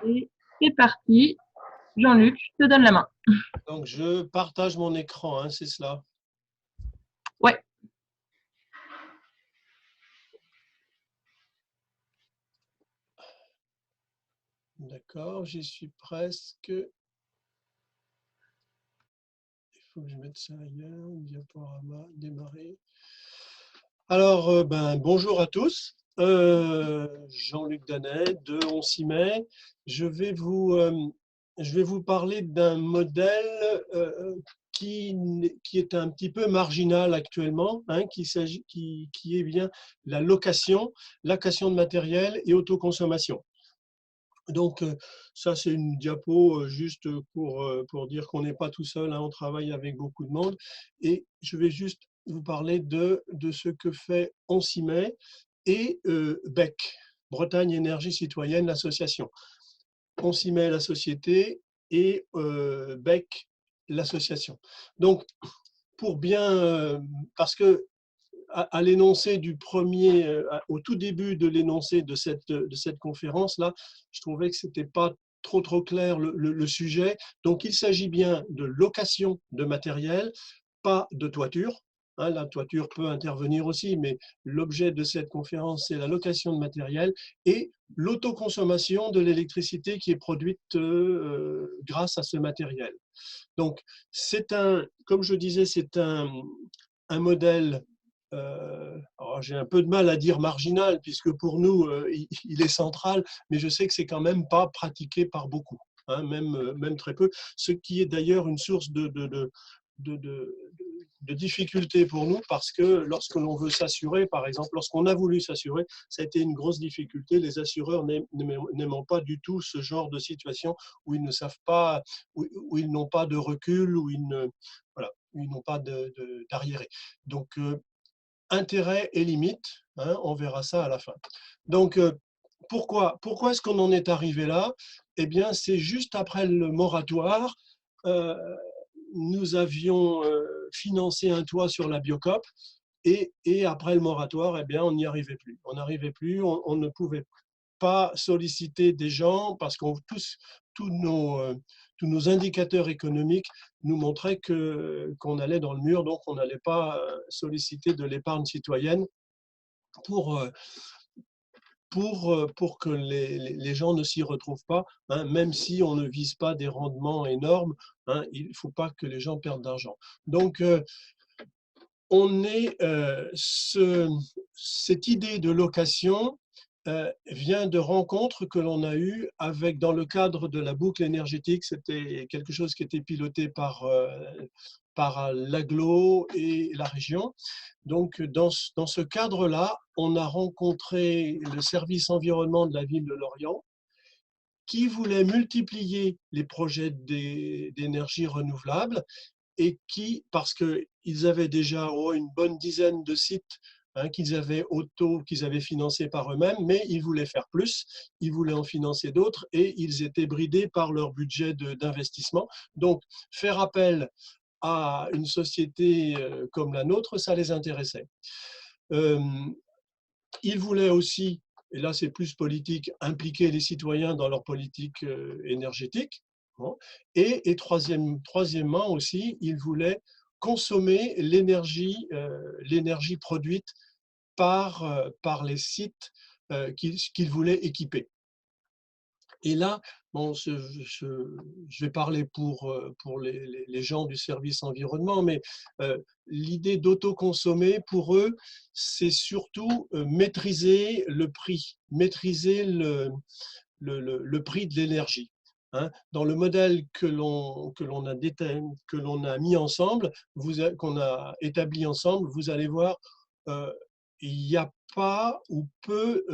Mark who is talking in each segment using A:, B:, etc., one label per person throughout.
A: Et c'est parti. Jean-Luc, je te donne la main.
B: Donc, je partage mon écran, hein, c'est cela.
A: Ouais.
B: D'accord, j'y suis presque. Il faut que je mette ça ailleurs. Diaporama, démarrer. Alors, bonjour à tous. Jean-Luc Danet de On s'y met. Je vais vous parler d'un modèle qui est un petit peu marginal actuellement, hein, qui est bien la location de matériel et autoconsommation. Donc, ça, c'est une diapo juste pour dire qu'on n'est pas tout seul, hein, on travaille avec beaucoup de monde. Et je vais juste vous parler de ce que fait On s'y met et BEC, Bretagne Énergie Citoyenne, l'association. On s'y met la société et BEC, l'association. Donc, pour bien, parce que à l'énoncé du premier, au tout début de l'énoncé de cette conférence-là, je trouvais que ce n'était pas trop clair le sujet. Donc, il s'agit bien de location de matériel, pas de toiture. Hein, la toiture peut intervenir aussi, mais l'objet de cette conférence, c'est la location de matériel et l'autoconsommation de l'électricité qui est produite grâce à ce matériel. Donc, comme je disais, c'est un modèle, j'ai un peu de mal à dire marginal, puisque pour nous, il est central, mais je sais que c'est quand même pas pratiqué par beaucoup, hein, même très peu, ce qui est d'ailleurs une source de difficultés pour nous, parce que lorsque l'on veut s'assurer, par exemple, lorsqu'on a voulu s'assurer, ça a été une grosse difficulté, les assureurs n'aimant pas du tout ce genre de situation où ils ne savent pas, où ils n'ont pas de recul, où ils n'ont pas d'arriéré. Donc, intérêt et limite, hein, on verra ça à la fin. Donc, pourquoi est-ce qu'on en est arrivé là? Eh bien, c'est juste après le moratoire, nous avions financé un toit sur la Biocoop et après le moratoire, eh bien, on n'y arrivait plus. On n'arrivait plus, on ne pouvait pas solliciter des gens parce que tous nos indicateurs économiques nous montraient qu'on allait dans le mur, donc on n'allait pas solliciter de l'épargne citoyenne pour, pour que les gens ne s'y retrouvent pas, hein, même si on ne vise pas des rendements énormes, hein, il ne faut pas que les gens perdent d'argent. Donc, cette idée de location vient de rencontres que l'on a eues dans le cadre de la boucle énergétique. C'était quelque chose qui était piloté par l'agglo et la région. Donc, dans ce cadre-là, on a rencontré le service environnement de la ville de Lorient qui voulait multiplier les projets d'énergie renouvelable et parce qu'ils avaient déjà une bonne dizaine de sites, hein, qu'ils avaient financés par eux-mêmes, mais ils voulaient faire plus, ils voulaient en financer d'autres et ils étaient bridés par leur budget d'investissement. Donc, faire appel à une société comme la nôtre, ça les intéressait. Ils voulaient aussi, et là c'est plus politique, impliquer les citoyens dans leur politique énergétique. Bon. Et troisièmement aussi, ils voulaient consommer l'énergie produite par les sites qu'ils voulaient équiper. Et là, bon, je vais parler pour les gens du service environnement, mais l'idée d'autoconsommer, pour eux, c'est surtout maîtriser le prix, maîtriser le prix de l'énergie. Hein. Dans le modèle que l'on a mis ensemble, qu'on a établi ensemble, vous allez voir, il n'y a pas ou peu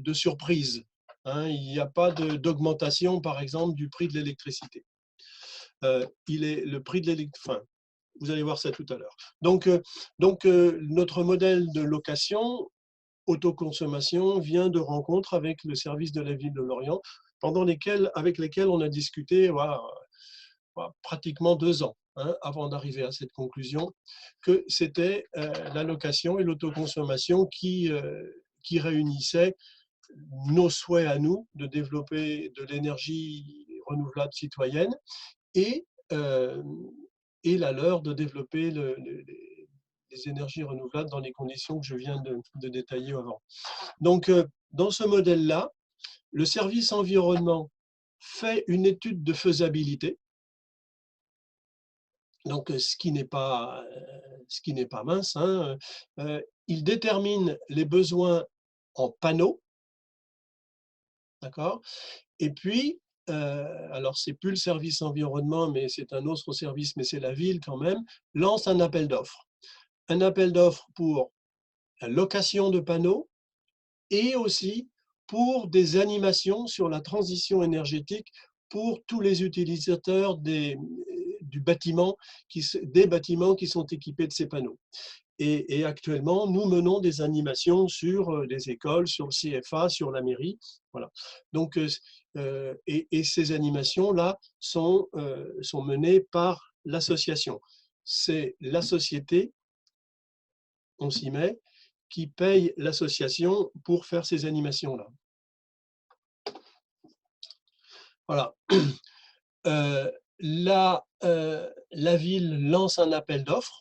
B: de surprises. Hein, il n'y a pas d'augmentation, par exemple, du prix de l'électricité. Le prix de l'électricité, vous allez voir ça tout à l'heure. Donc, notre modèle de location, autoconsommation, vient de rencontres avec le service de la ville de Lorient, avec lesquels on a discuté pratiquement 2 ans, hein, avant d'arriver à cette conclusion, que c'était la location et l'autoconsommation qui réunissaient nos souhaits à nous de développer de l'énergie renouvelable citoyenne et, et la leur de développer les énergies renouvelables dans les conditions que je viens de détailler avant. Donc, dans ce modèle-là, le service environnement fait une étude de faisabilité, donc ce qui n'est pas mince, hein. Il détermine les besoins en panneaux, d'accord? Et puis, alors c'est plus le service environnement, mais c'est un autre service, mais c'est la ville quand même, lance un appel d'offres. Un appel d'offres pour la location de panneaux et aussi pour des animations sur la transition énergétique pour tous les utilisateurs des bâtiments qui sont équipés de ces panneaux. Et actuellement, nous menons des animations sur les écoles, sur le CFA, sur la mairie. Voilà. Donc, et ces animations-là sont menées par l'association. C'est la société, on s'y met, qui paye l'association pour faire ces animations-là. Voilà. La ville lance un appel d'offres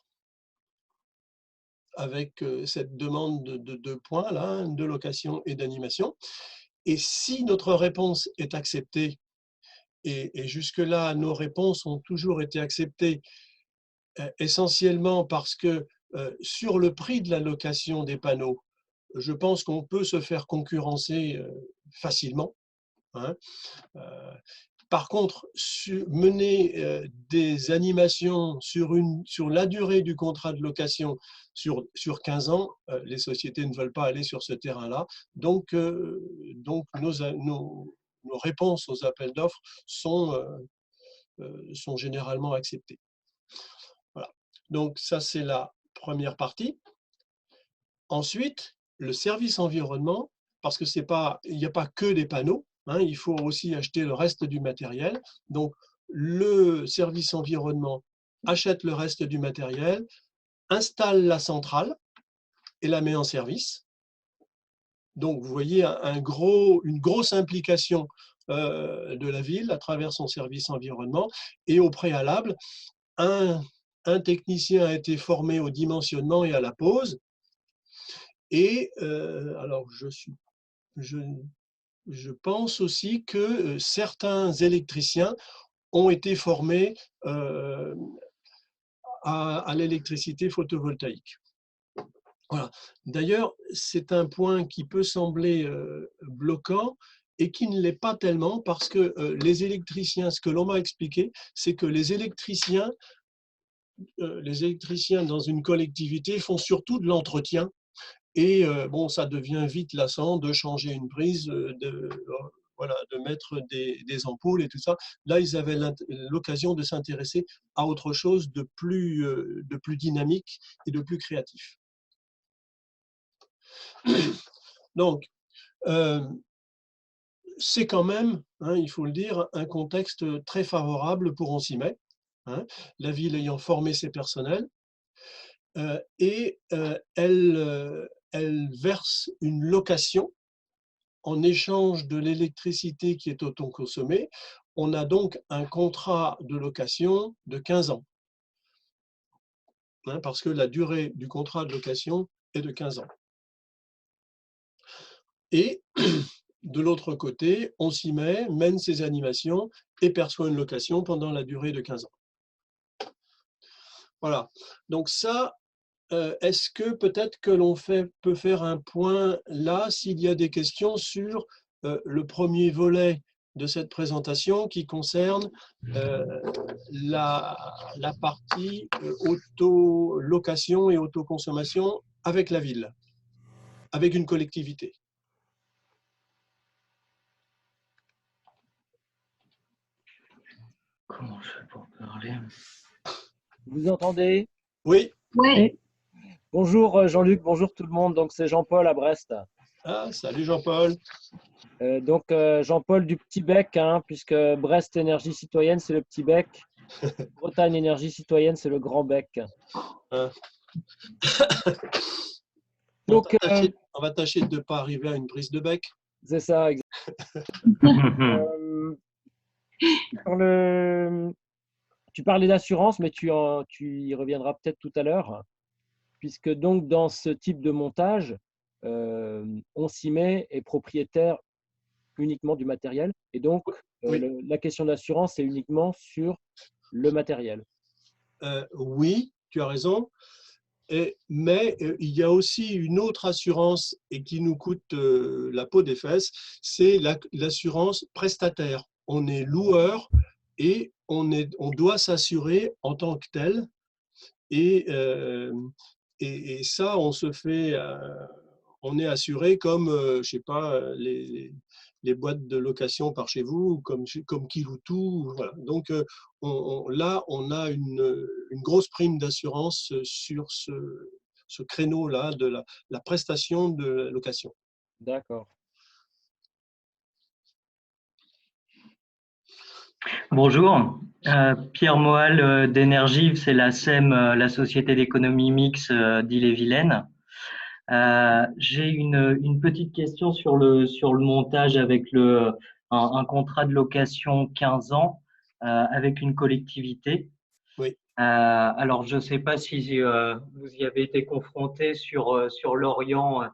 B: avec cette demande de 2 points, là, hein, de location et d'animation. Et si notre réponse est acceptée, et jusque-là, nos réponses ont toujours été acceptées, essentiellement parce que sur le prix de la location des panneaux, je pense qu'on peut se faire concurrencer facilement, hein. Par contre, mener des animations sur la durée du contrat de location sur 15 ans, les sociétés ne veulent pas aller sur ce terrain-là. Donc nos réponses aux appels d'offres sont généralement acceptées. Voilà. Donc ça, c'est la première partie. Ensuite, le service environnement, parce que il n'y a pas que des panneaux, hein, il faut aussi acheter le reste du matériel. Donc, le service environnement achète le reste du matériel, installe la centrale et la met en service. Donc, vous voyez une grosse implication de la ville à travers son service environnement. Et au préalable, un technicien a été formé au dimensionnement et à la pose. Et alors, je pense aussi que certains électriciens ont été formés à l'électricité photovoltaïque. Voilà. D'ailleurs, c'est un point qui peut sembler bloquant et qui ne l'est pas tellement parce que les électriciens, ce que l'on m'a expliqué, c'est que les électriciens dans une collectivité font surtout de l'entretien. Et bon, ça devient vite lassant de changer une prise, voilà, de mettre des ampoules et tout ça. Là, ils avaient l'occasion de s'intéresser à autre chose de plus dynamique et de plus créatif. Donc, c'est quand même, hein, il faut le dire, un contexte très favorable pour On s'y met, hein, la ville ayant formé ses personnels. Et elle verse une location en échange de l'électricité qui est autoconsommée. On a donc un contrat de location de 15 ans, hein, parce que la durée du contrat de location est de 15 ans. Et de l'autre côté, On s'y met, mène ses animations et perçoit une location pendant la durée de 15 ans. Voilà, donc ça, est-ce que peut-être que l'on peut faire un point là, s'il y a des questions sur le premier volet de cette présentation qui concerne la partie auto-location et autoconsommation avec la ville, avec une collectivité.
C: Comment je fais pour parler? Vous entendez?
B: Oui.
A: Oui.
C: Bonjour Jean-Luc, bonjour tout le monde. Donc c'est Jean-Paul à Brest.
B: Ah, salut Jean-Paul.
C: Donc Jean-Paul du Petit Bec, hein, puisque Brest Énergie Citoyenne, c'est le Petit Bec. Bretagne Énergie Citoyenne, c'est le Grand Bec.
B: Ah.
C: Donc,
B: on va tâcher de ne pas arriver à une prise de bec.
C: C'est ça. Sur tu parlais d'assurance, mais tu y reviendras peut-être tout à l'heure, puisque donc dans ce type de montage, on s'y met est propriétaire uniquement du matériel. Et donc,
B: Oui,
C: la question d'assurance est uniquement sur le matériel.
B: oui, tu as raison. Mais il y a aussi une autre assurance et qui nous coûte la peau des fesses, c'est l'assurance prestataire. On est loueur et on doit s'assurer en tant que tel. Et, et ça, on est assuré comme, je sais pas, les boîtes de location par chez vous, comme Kiloutou. Voilà. Donc là, on a une grosse prime d'assurance sur ce créneau-là de la prestation de la location.
C: D'accord.
D: Bonjour, Pierre Moal d'Energive, c'est la SEM, la Société d'économie mixte d'Ille-et-Vilaine. J'ai une petite question sur le montage avec un contrat de location 15 ans avec une collectivité.
B: Oui.
D: Alors, je ne sais pas si vous y avez été confronté sur Lorient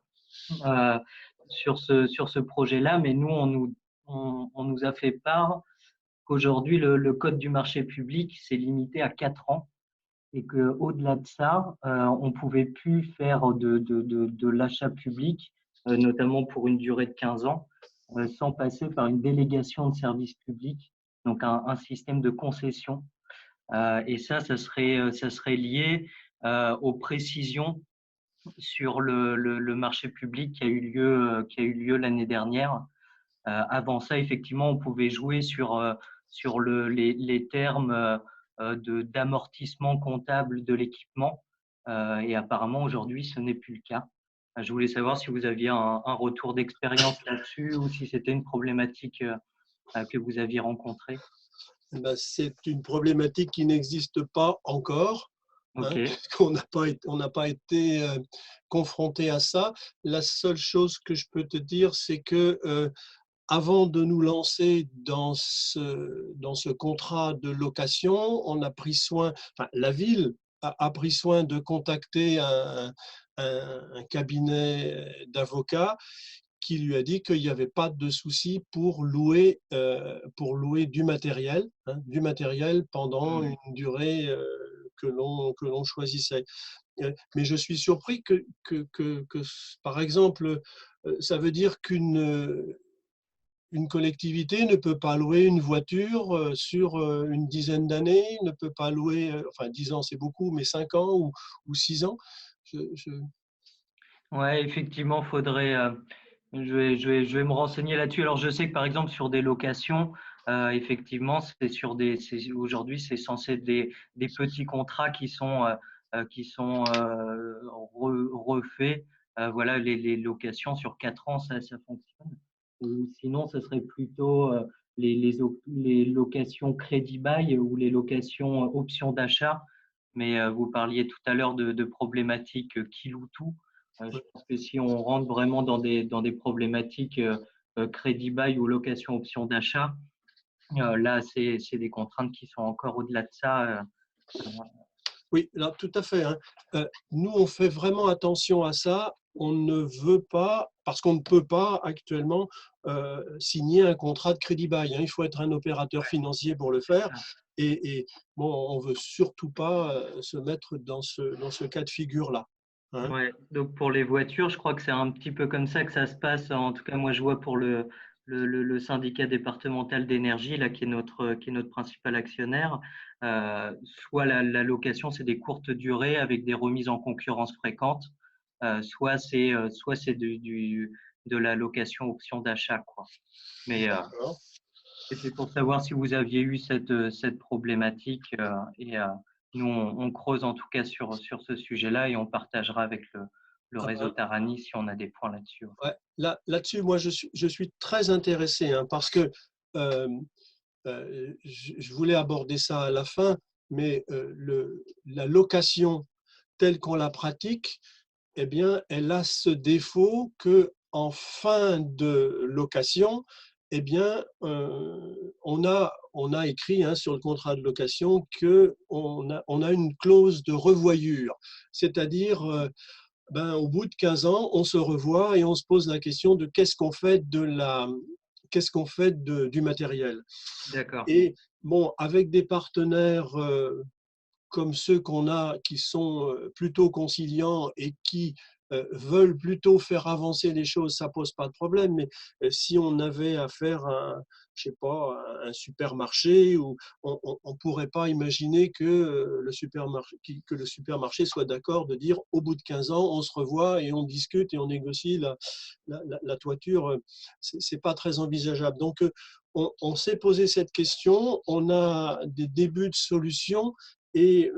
D: sur ce projet-là, mais nous, on nous a fait part qu'aujourd'hui, le code du marché public s'est limité à 4 ans et qu'au-delà de ça, on ne pouvait plus faire de l'achat public, notamment pour une durée de 15 ans, sans passer par une délégation de service public, donc un système de concession. Et ça serait lié aux précisions sur le marché public qui a eu lieu l'année dernière. Avant ça, effectivement, on pouvait jouer sur les termes d'amortissement comptable de l'équipement. Et apparemment, aujourd'hui, ce n'est plus le cas. Je voulais savoir si vous aviez un retour d'expérience là-dessus ou si c'était une problématique que vous aviez rencontrée.
B: Ben, c'est une problématique qui n'existe pas encore.
D: Ok.
B: Puisqu'on n'a pas été confronté à ça. La seule chose que je peux te dire, c'est que avant de nous lancer dans ce contrat de location, on a pris soin, enfin, la ville a pris soin de contacter un cabinet d'avocats qui lui a dit qu'il n'y avait pas de souci pour louer du matériel pendant une durée que l'on choisissait. Mais je suis surpris que, par exemple, ça veut dire une collectivité ne peut pas louer une voiture sur une dizaine d'années, ne peut pas louer, enfin 10 ans c'est beaucoup, mais 5 ans ou 6 ans.
D: Ouais, effectivement, faudrait. Je vais me renseigner là-dessus. Alors, je sais que par exemple sur des locations, effectivement, aujourd'hui, c'est censé être des petits contrats qui sont refaits. Voilà, les locations sur 4 ans, ça fonctionne. Ou sinon, ce serait plutôt les locations crédit bail ou les locations options d'achat. Mais vous parliez tout à l'heure de problématiques qui louent tout. Je pense que si on rentre vraiment dans des problématiques crédit bail ou location option d'achat, là, c'est des contraintes qui sont encore au-delà de ça.
B: Oui, là, tout à fait. Nous, on fait vraiment attention à ça. On ne veut pas, parce qu'on ne peut pas actuellement signer un contrat de crédit bail. Il faut être un opérateur financier pour le faire. Et bon, on ne veut surtout pas se mettre dans ce cas de figure-là.
D: Ouais, donc pour les voitures, je crois que c'est un petit peu comme ça que ça se passe. En tout cas, moi, je vois pour le syndicat départemental d'énergie, là, qui est notre principal actionnaire. Soit la location, c'est des courtes durées avec des remises en concurrence fréquentes, soit c'est de la location option d'achat, quoi. Mais c'était pour savoir si vous aviez eu cette problématique et nous, on creuse en tout cas sur ce sujet-là et on partagera avec le réseau Tarani si on a des points là-dessus.
B: Ouais, là-dessus, moi, je suis très intéressé parce que je voulais aborder ça à la fin, mais la location telle qu'on la pratique, eh bien, elle a ce défaut que en fin de location, eh bien, on a écrit sur le contrat de location qu'on a une clause de revoyure, c'est-à-dire au bout de 15 ans, on se revoit et on se pose la question de qu'est-ce qu'on fait du matériel.
D: D'accord.
B: Et bon, avec des partenaires comme ceux qu'on a, qui sont plutôt conciliants et qui veulent plutôt faire avancer les choses, ça pose pas de problème. Mais si on avait affaire à, je sais pas, un supermarché, où on pourrait pas imaginer que le supermarché soit d'accord de dire au bout de 15 ans, on se revoit et on discute et on négocie la toiture. C'est pas très envisageable. Donc on s'est posé cette question, on a des débuts de solutions. Et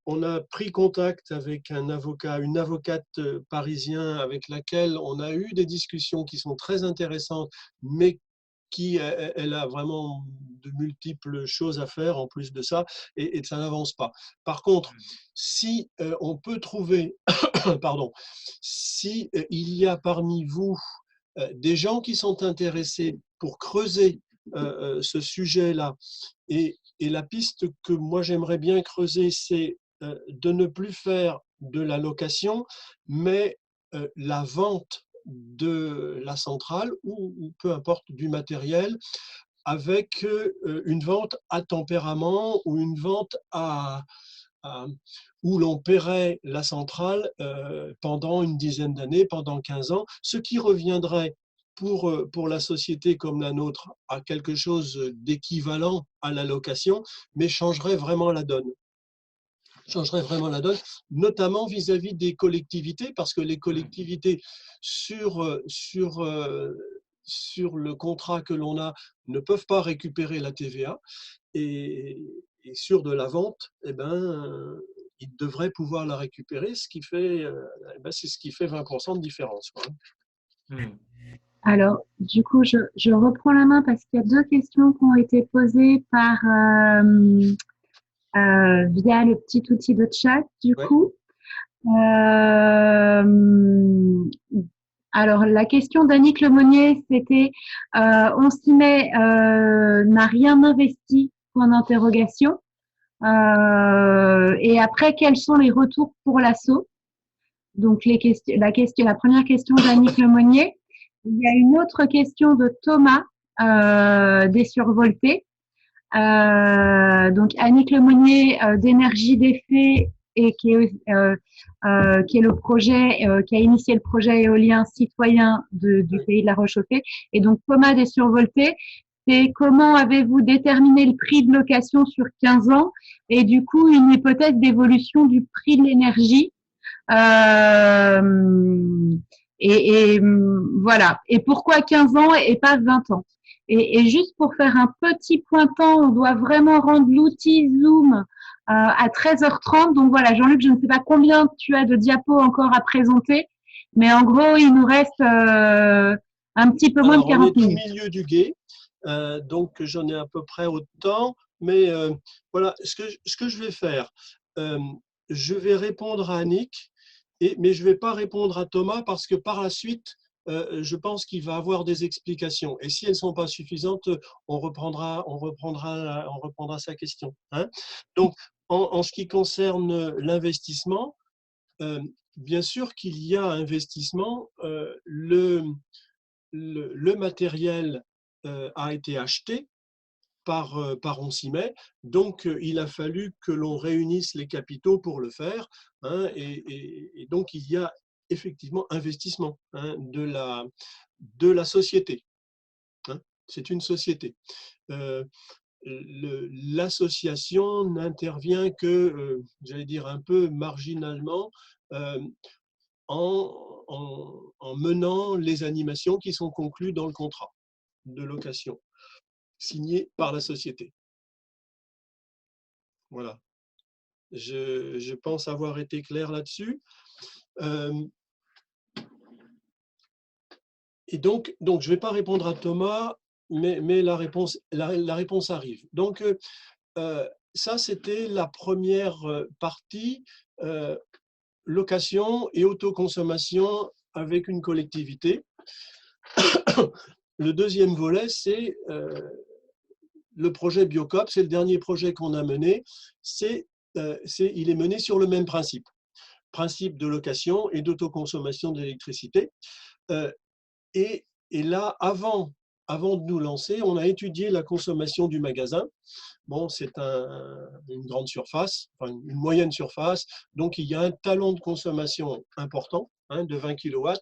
B: on a pris contact avec une avocate parisien avec laquelle on a eu des discussions qui sont très intéressantes, mais elle a vraiment de multiples choses à faire en plus de ça, et ça n'avance pas. Par contre, si on peut trouver, pardon, si il y a parmi vous des gens qui sont intéressés pour creuser ce sujet-là. Et la piste que moi j'aimerais bien creuser, c'est de ne plus faire de la location, mais la vente de la centrale ou peu importe du matériel, avec une vente à tempérament ou une vente où l'on paierait la centrale pendant une dizaine d'années, pendant 15 ans, ce qui reviendrait pour la société comme la nôtre à quelque chose d'équivalent à la location, mais changerait vraiment la donne. Notamment vis-à-vis des collectivités, parce que les collectivités, sur le contrat que l'on a, ne peuvent pas récupérer la TVA, et sur de la vente, ils devraient pouvoir la récupérer, ce qui fait, c'est ce qui fait 20% de différence, quoi.
A: Alors, du coup, je reprends la main parce qu'il y a deux questions qui ont été posées via le petit outil de chat, du coup. Alors, la question d'Annick Lemonnier, c'était on s'y met, n'a rien investi, point d'interrogation. Et après, quels sont les retours pour l'assaut? Donc, la première question d'Annick Lemonnier. Il y a une autre question de Thomas des Survoltés. Donc, Annick Lemonnier d'Énergie des Fées, et qui est le projet, qui a initié le projet éolien citoyen du pays de la Rochefoucauld. Et donc, Thomas des Survoltés, c'est comment avez-vous déterminé le prix de location sur 15 ans et du coup une hypothèse d'évolution du prix de l'énergie. Voilà. Et pourquoi 15 ans et pas 20 ans? Et juste pour faire un petit pointant, on doit vraiment rendre l'outil Zoom à 13h30. Donc voilà, Jean-Luc, je ne sais pas combien tu as de diapos encore à présenter, mais en gros, il nous reste un petit peu moins de 40 minutes.
B: On est au milieu du gué, donc j'en ai à peu près autant. Mais voilà, ce que je vais faire, je vais répondre à Annick, mais je ne vais pas répondre à Thomas parce que par la suite, je pense qu'il va avoir des explications. Et si elles ne sont pas suffisantes, on reprendra sa question. Donc, en ce qui concerne l'investissement, bien sûr qu'il y a investissement. Le matériel a été acheté par On s'y met, donc il a fallu que l'on réunisse les capitaux pour le faire, et donc il y a effectivement investissement de la société. C'est une société. L'association n'intervient que, j'allais dire un peu marginalement, en menant les animations qui sont conclues dans le contrat de location signé par la société. Voilà. Je pense avoir été clair là-dessus. Et donc je ne vais pas répondre à Thomas, mais la réponse arrive. Donc, ça, c'était la première partie. location et autoconsommation avec une collectivité. Le deuxième volet, c'est le projet Biocop, c'est le dernier projet qu'on a mené. Il est mené sur le même principe de location et d'autoconsommation d'électricité. Et là, avant de nous lancer, on a étudié la consommation du magasin. Bon, c'est une grande surface, enfin une moyenne surface, donc il y a un talon de consommation important, hein, de 20 kW.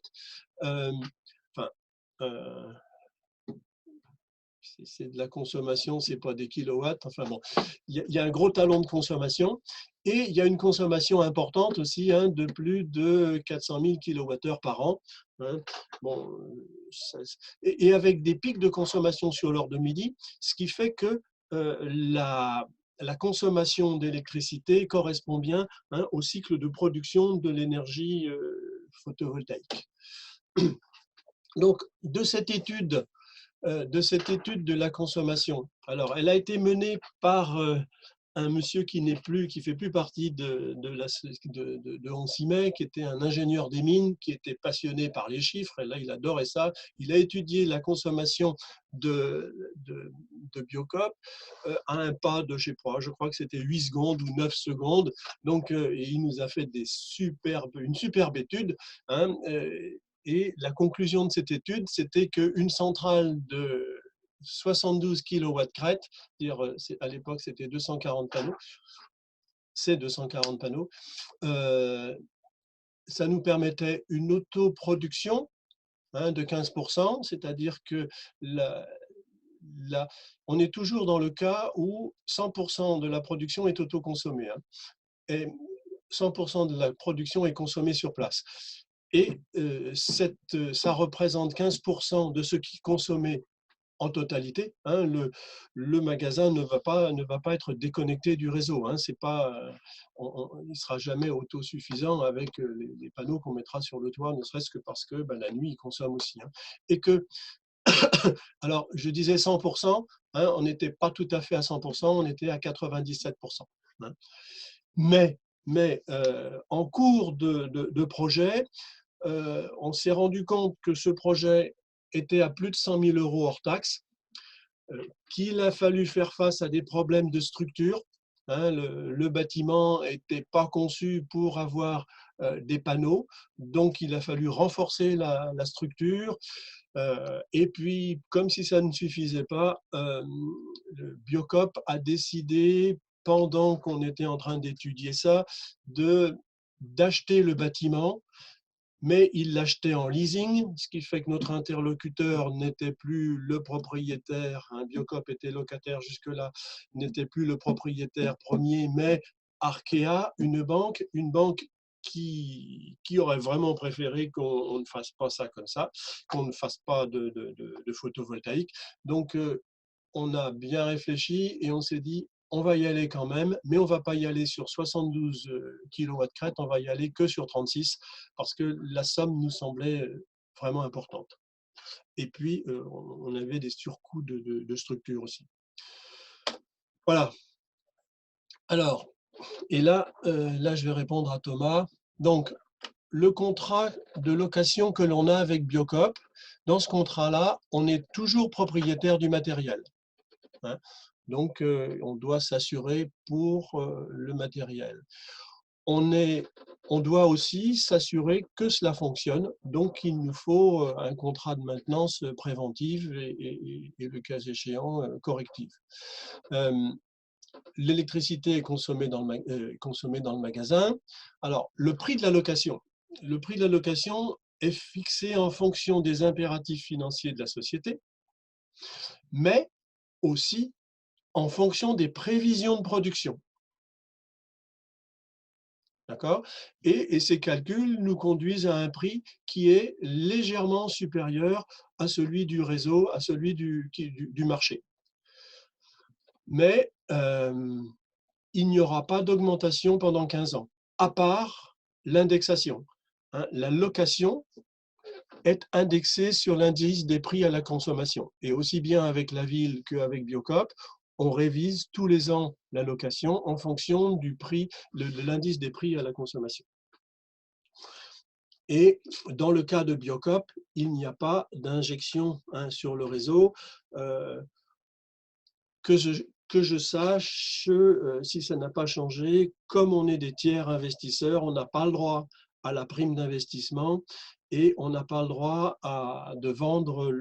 B: C'est de la consommation, c'est pas des kilowatts. Enfin bon, il y a un gros talon de consommation et il y a une consommation importante aussi, hein, de plus de 400 000 kWh par an. Hein. Bon, et avec des pics de consommation sur l'heure de midi, ce qui fait que la consommation d'électricité correspond bien, hein, au cycle de production de l'énergie photovoltaïque. Donc, de cette étude de la consommation. Alors, elle a été menée par un monsieur qui fait plus partie de Honsimay, qui était un ingénieur des mines, qui était passionné par les chiffres, et là, il adorait ça. Il a étudié la consommation de Biocop à un pas de, je crois que c'était 8 secondes ou 9 secondes. Donc, et il nous a fait une superbe étude, hein, et la conclusion de cette étude, c'était qu'une centrale de 72 kW crête, à l'époque c'était 240 panneaux, c'est 240 panneaux, ça nous permettait une autoproduction, hein, de 15%, c'est-à-dire que on est toujours dans le cas où 100% de la production est autoconsommée, hein, et 100% de la production est consommée sur place. Et ça représente 15% de ce qui est consommé en totalité. Hein. Le magasin ne va pas être déconnecté du réseau. Hein. C'est pas, il ne sera jamais autosuffisant avec les panneaux qu'on mettra sur le toit, ne serait-ce que parce que la nuit, il consomme aussi. Hein. Et que, alors je disais 100%, hein, on n'était pas tout à fait à 100%, on était à 97%. Hein. Mais en cours de projet, on s'est rendu compte que ce projet était à plus de 100 000 € hors taxe, qu'il a fallu faire face à des problèmes de structure. Hein, le bâtiment n'était pas conçu pour avoir des panneaux, donc il a fallu renforcer la structure. Et puis, comme si ça ne suffisait pas, le Biocop a décidé, pendant qu'on était en train d'étudier ça, d'acheter le bâtiment, mais il l'achetait en leasing, ce qui fait que notre interlocuteur n'était plus le propriétaire, hein, Biocop était locataire jusque-là, n'était plus le propriétaire premier, mais Arkea, une banque qui aurait vraiment préféré qu'on ne fasse pas ça comme ça, qu'on ne fasse pas de photovoltaïque. Donc, on a bien réfléchi et on s'est dit, on va y aller quand même, mais on ne va pas y aller sur 72 kW crête, on va y aller que sur 36, parce que la somme nous semblait vraiment importante. Et puis, on avait des surcoûts de structure aussi. Voilà. Alors, et là, je vais répondre à Thomas. Donc, le contrat de location que l'on a avec Biocop, dans ce contrat-là, on est toujours propriétaire du matériel. Hein. Donc, on doit s'assurer pour le matériel. On doit aussi s'assurer que cela fonctionne. Donc, il nous faut un contrat de maintenance préventive et le cas échéant, corrective. L'électricité est consommée dans le magasin. Alors, le prix de la location. Le prix de la location est fixé en fonction des impératifs financiers de la société, mais aussi en fonction des prévisions de production. D'accord ? Et ces calculs nous conduisent à un prix qui est légèrement supérieur à celui du réseau, à celui du marché. Mais il n'y aura pas d'augmentation pendant 15 ans, à part l'indexation. Hein, la location est indexée sur l'indice des prix à la consommation. Et aussi bien avec la ville qu'avec Biocop, on révise tous les ans la location en fonction du prix, de l'indice des prix à la consommation. Et dans le cas de Biocop, il n'y a pas d'injection sur le réseau. Que je sache, si ça n'a pas changé, comme on est des tiers investisseurs, on n'a pas le droit à la prime d'investissement et on n'a pas le droit de vendre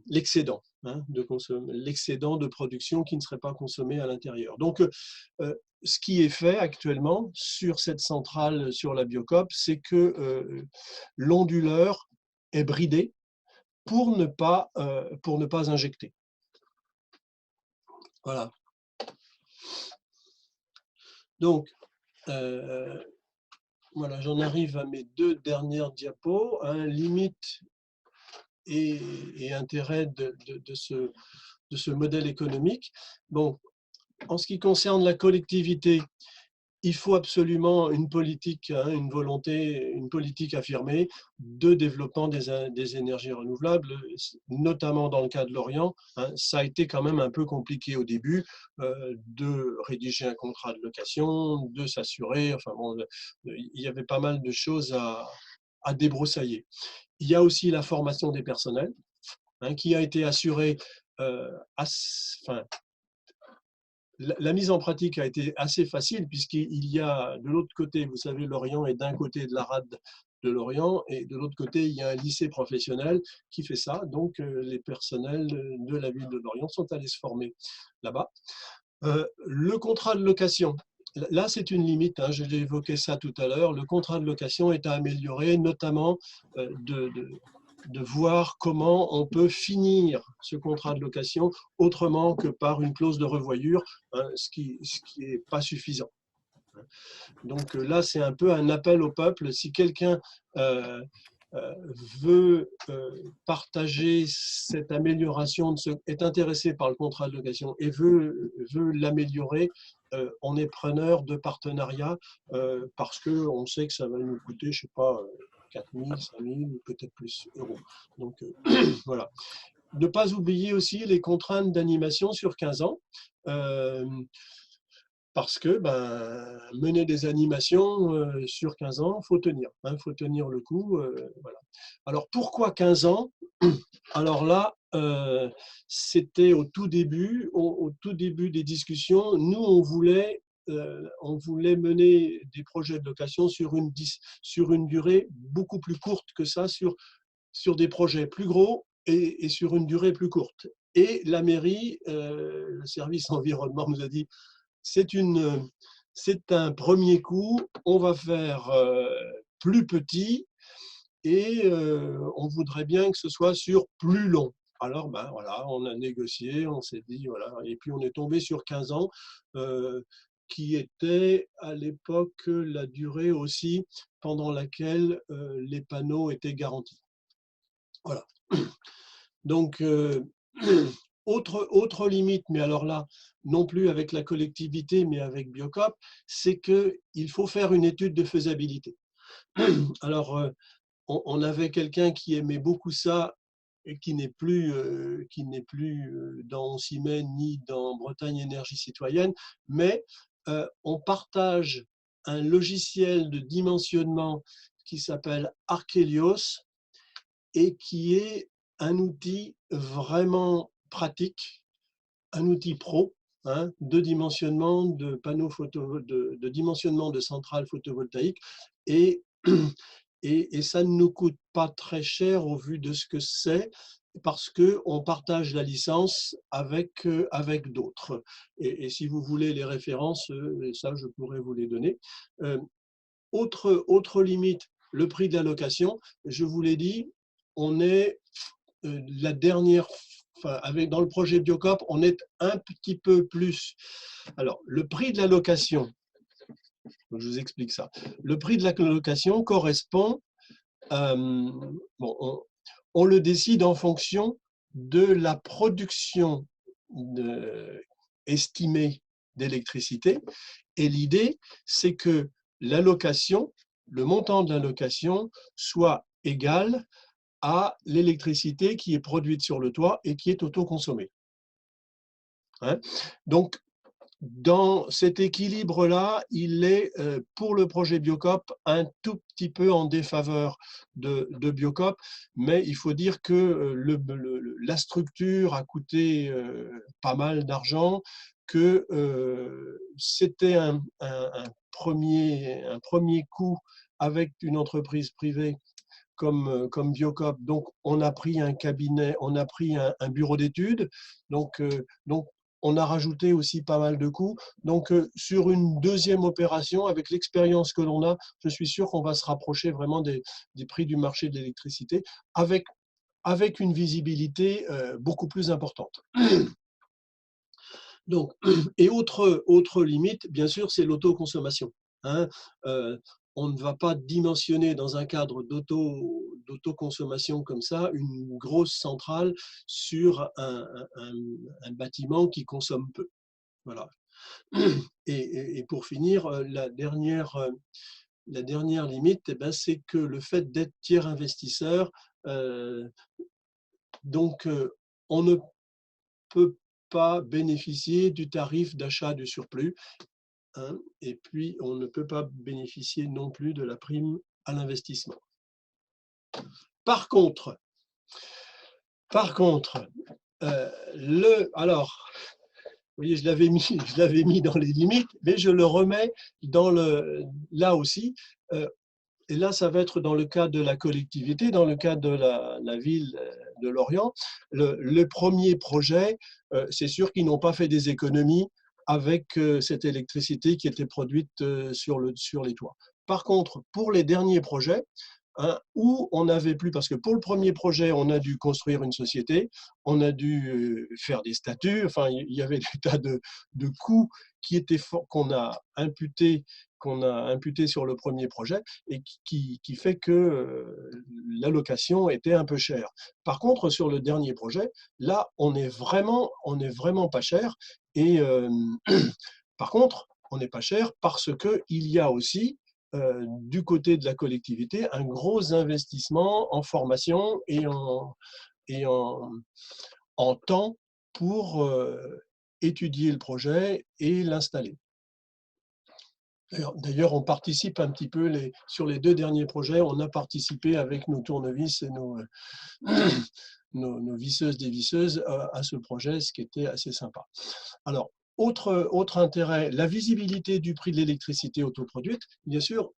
B: l'excédent, l'excédent de production qui ne serait pas consommé à l'intérieur. Donc, ce qui est fait actuellement sur cette centrale, sur la Biocop, c'est que l'onduleur est bridé pour ne pas injecter. Voilà. Donc, voilà, j'en arrive à mes 2 dernières diapos. Limite et intérêt de ce modèle économique. Bon, en ce qui concerne la collectivité, il faut absolument une politique, une volonté, une politique affirmée de développement des énergies renouvelables, notamment dans le cas de l'Orient. Ça a été quand même un peu compliqué au début de rédiger un contrat de location, de s'assurer, enfin bon, il y avait pas mal de choses à débroussailler. Il y a aussi la formation des personnels, qui a été assurée, la mise en pratique a été assez facile puisqu'il y a de l'autre côté, vous savez, l'Orient est d'un côté de la rade de l'Orient et de l'autre côté, il y a un lycée professionnel qui fait ça. Donc, les personnels de la ville de l'Orient sont allés se former là-bas. Le contrat de location, là, c'est une limite, j'ai évoqué ça tout à l'heure. Le contrat de location est à améliorer, notamment de voir comment on peut finir ce contrat de location autrement que par une clause de revoyure, ce qui n'est pas suffisant. Donc là, c'est un peu un appel au peuple. Si quelqu'un veut partager cette amélioration, est intéressé par le contrat de location et veut l'améliorer, on est preneur de partenariat parce qu'on sait que ça va nous coûter, je ne sais pas, 4 000, 5 000 ou peut-être plus euros. Donc voilà. Ne pas oublier aussi les contraintes d'animation sur 15 ans. Parce que mener des animations sur 15 ans, il faut tenir. Faut tenir le coup. Voilà. Alors pourquoi 15 ans? Alors là, c'était au tout début des discussions. Nous, on voulait mener des projets de location sur une durée beaucoup plus courte que ça, sur des projets plus gros et sur une durée plus courte. Et la mairie, le service environnement nous a dit, c'est un premier coup, on va faire plus petit et on voudrait bien que ce soit sur plus long. Alors, voilà, on a négocié, on s'est dit, voilà, et puis on est tombé sur 15 ans, qui était à l'époque la durée aussi pendant laquelle les panneaux étaient garantis. Voilà. Donc, autre limite, mais alors là, non plus avec la collectivité, mais avec Biocop, c'est qu'il faut faire une étude de faisabilité. Alors, on avait quelqu'un qui aimait beaucoup ça, et qui n'est plus dans On s'y met ni dans Bretagne Énergie Citoyenne, mais on partage un logiciel de dimensionnement qui s'appelle Archelios et qui est un outil vraiment pratique, un outil pro, de dimensionnement de panneaux de dimensionnement de centrales photovoltaïques et ça ne nous coûte pas très cher au vu de ce que c'est parce qu'on partage la licence avec d'autres. Et si vous voulez les références, ça je pourrais vous les donner. Autre limite, le prix de la location. Je vous l'ai dit, on est la dernière, dans le projet Biocop, on est un petit peu plus. Alors, le prix de la location, je vous explique ça. Le prix de la location correspond, on le décide en fonction de la production estimée d'électricité. Et l'idée, c'est que la location, le montant de la location, soit égal à l'électricité qui est produite sur le toit et qui est autoconsommée. Donc, dans cet équilibre-là, il est, pour le projet Biocop, un tout petit peu en défaveur de Biocop, mais il faut dire que la structure a coûté pas mal d'argent, que c'était un premier coup avec une entreprise privée comme Biocop. Donc, on a pris un cabinet, on a pris un bureau d'études. Donc, on a rajouté aussi pas mal de coûts. Donc, sur une deuxième opération, avec l'expérience que l'on a, je suis sûr qu'on va se rapprocher vraiment des prix du marché de l'électricité avec une visibilité beaucoup plus importante. Donc, et autre limite, bien sûr, c'est l'autoconsommation. Hein. On ne va pas dimensionner dans un cadre d'autoconsommation comme ça une grosse centrale sur un bâtiment qui consomme peu. Voilà. Et pour finir, la dernière limite, eh ben, c'est que le fait d'être tiers investisseur, donc on ne peut pas bénéficier du tarif d'achat du surplus, hein, et puis on ne peut pas bénéficier non plus de la prime à l'investissement. Par contre, alors, vous voyez, je l'avais mis dans les limites, mais je le remets là aussi. Et là, ça va être dans le cas de la collectivité, dans le cas de la ville de Lorient. Le premier projet, c'est sûr qu'ils n'ont pas fait des économies avec cette électricité qui était produite sur les toits. Par contre, pour les derniers projets, hein, où on n'avait plus, parce que pour le premier projet, on a dû construire une société, on a dû faire des statuts, enfin, il y avait des tas de coûts qu'on a imputés sur le premier projet et qui fait que l'allocation était un peu chère. Par contre, sur le dernier projet, là, on est vraiment pas cher. Et par contre, on n'est pas cher parce qu'il y a aussi, du côté de la collectivité, un gros investissement en formation et en temps pour étudier le projet et l'installer. D'ailleurs, on participe un petit peu, sur les 2 derniers projets, on a participé avec nos tournevis et nos visseuses dévisseuses à ce projet, ce qui était assez sympa. Alors, autre intérêt, la visibilité du prix de l'électricité autoproduite. Bien sûr,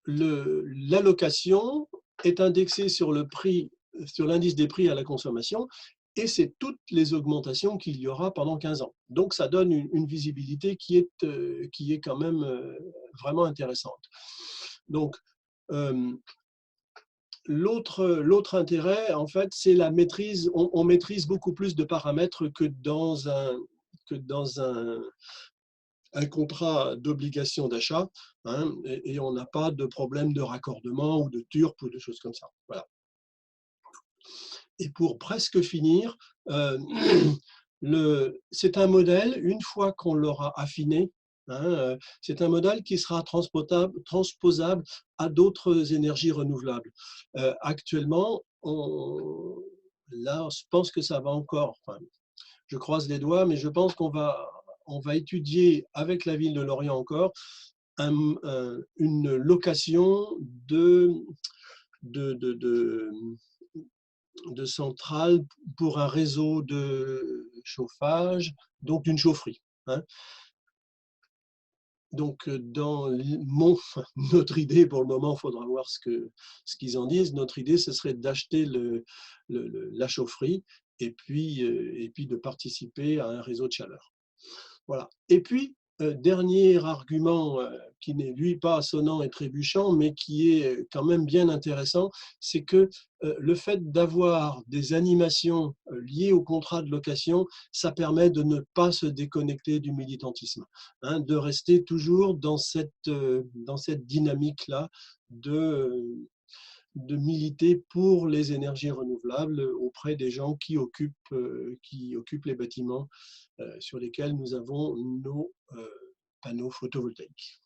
B: l'allocation est indexée sur l'indice des prix à la consommation, et c'est toutes les augmentations qu'il y aura pendant 15 ans. Donc, ça donne une visibilité qui est quand même vraiment intéressante. Donc, l'autre intérêt, en fait, c'est la maîtrise. On maîtrise beaucoup plus de paramètres que dans un contrat d'obligation d'achat, hein, et on n'a pas de problème de raccordement ou de TURP ou de choses comme ça. Voilà. Et pour presque finir, c'est un modèle, une fois qu'on l'aura affiné, hein, c'est un modèle qui sera transposable à d'autres énergies renouvelables. Actuellement, là, je pense que ça va encore, enfin, je croise les doigts, mais je pense qu'on va étudier avec la ville de Lorient encore une location de centrales pour un réseau de chauffage, donc d'une chaufferie. Hein. Donc, notre idée, pour le moment, il faudra voir ce qu'ils en disent. Notre idée, ce serait d'acheter la chaufferie et puis de participer à un réseau de chaleur. Voilà. Et puis, dernier argument qui n'est lui pas sonnant et trébuchant, mais qui est quand même bien intéressant, c'est que le fait d'avoir des animations liées au contrat de location, ça permet de ne pas se déconnecter du militantisme, hein, de rester toujours dans cette dynamique-là de militer pour les énergies renouvelables auprès des gens qui occupent les bâtiments sur lesquels nous avons nos panneaux photovoltaïques.